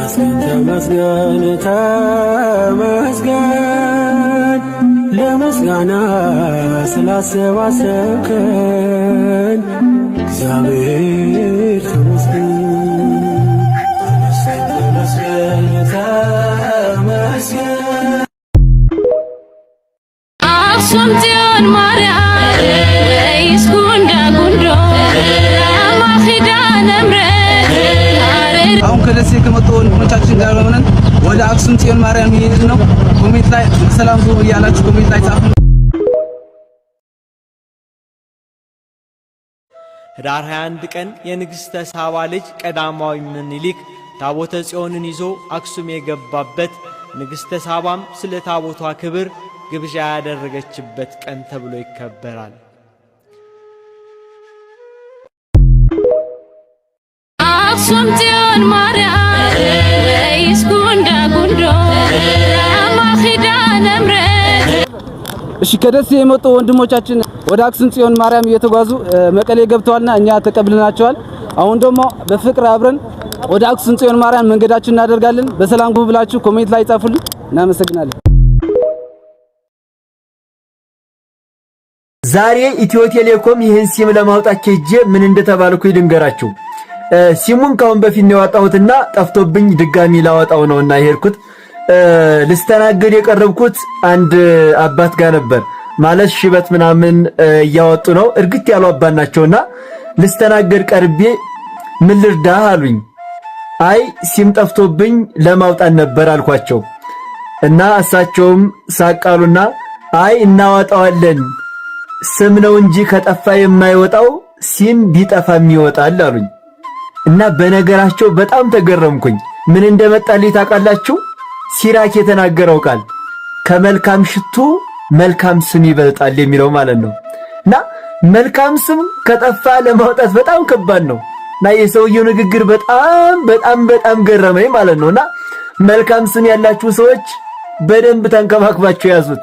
ተመስገን ተመስገን ለምስጋና ስላሰባሰብከን እግዚአብሔር ተመስገን ተመስገን ተመስገን። አክሱም ጽዮን ማርያም ይስኩንዳ ጉንዶ ለማኺዳነ ምረት አሁን ከደሴ ከመጡ ወንድሞቻችን ጋር ሆነን ወደ አክሱም ጽዮን ማርያም እየሄድን ነው። ኮሜንት ላይ ሰላም ሁኑ እያላችሁ ኮሜንት ላይ ጻፉ። ህዳር 21 ቀን የንግሥተ ሳባ ልጅ ቀዳማዊ ምኒልክ ታቦተ ጽዮንን ይዞ አክሱም የገባበት ንግሥተ ሳባም ስለ ታቦቷ ክብር ግብዣ ያደረገችበት ቀን ተብሎ ይከበራል። አክሱም ጽዮን ማርያም ይስኩንዳ ጉንዶ ለማኺዳነ ምረት። እሺ ከደሴ የመጡ ወንድሞቻችን ወደ አክሱም ጽዮን ማርያም እየተጓዙ መቀሌ ገብተዋልና እኛ ተቀብለናቸዋል። አሁን ደግሞ በፍቅር አብረን ወደ አክሱም ጽዮን ማርያም መንገዳችን እናደርጋለን። በሰላም ግቡ ብላችሁ ኮሜንት ላይ ጻፉልን። እናመሰግናለን። ዛሬ ኢትዮ ቴሌኮም ይህን ሲም ለማውጣት ከጄ ምን እንደተባልኩ ይድንገራችሁ። ሲሙን ካሁን በፊት ነው ያወጣሁትና ጠፍቶብኝ ድጋሚ ላወጣው ነውና ይሄርኩት ልስተናገድ የቀረብኩት አንድ አባት ጋር ነበር። ማለት ሽበት ምናምን እያወጡ ነው። እርግጥ ያሉ አባት ናቸውና ልስተናገድ ቀርቤ ምን ልርዳህ አሉኝ። አይ ሲም ጠፍቶብኝ ለማውጣት ነበር አልኳቸው እና እሳቸውም ሳቃሉና አይ እናወጣዋለን ስም ነው እንጂ ከጠፋ የማይወጣው ሲም ቢጠፋም ይወጣል አሉኝ። እና በነገራቸው በጣም ተገረምኩኝ። ምን እንደመጣልኝ ታውቃላችሁ? ሲራክ የተናገረው ቃል ከመልካም ሽቱ መልካም ስም ይበልጣል የሚለው ማለት ነው። እና መልካም ስም ከጠፋ ለማውጣት በጣም ከባድ ነው። እና የሰውየው ንግግር በጣም ገረመኝ ማለት ነውና መልካም ስም ያላችሁ ሰዎች በደንብ ተንከባክባችሁ ያዙት።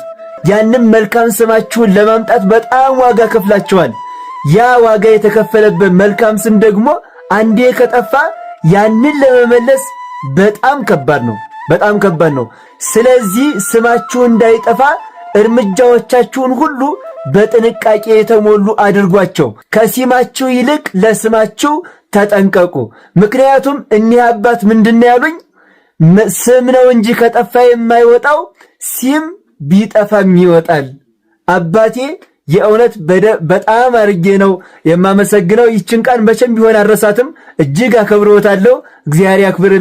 ያንም መልካም ስማችሁን ለማምጣት በጣም ዋጋ ከፍላችኋል። ያ ዋጋ የተከፈለበት መልካም ስም ደግሞ አንዴ ከጠፋ ያንን ለመመለስ በጣም ከባድ ነው። ስለዚህ ስማችሁ እንዳይጠፋ እርምጃዎቻችሁን ሁሉ በጥንቃቄ የተሞሉ አድርጓቸው። ከሲማችሁ ይልቅ ለስማችሁ ተጠንቀቁ። ምክንያቱም እኒህ አባት ምንድነው ያሉኝ? ስም ነው እንጂ ከጠፋ የማይወጣው ሲም ቢጠፋም ይወጣል። አባቴ የእውነት በጣም አርጌ ነው የማመሰግነው። ይችን ቃል መቼም ቢሆን አረሳትም። እጅግ አከብሮታለሁ። እግዚአብሔር ያክብር።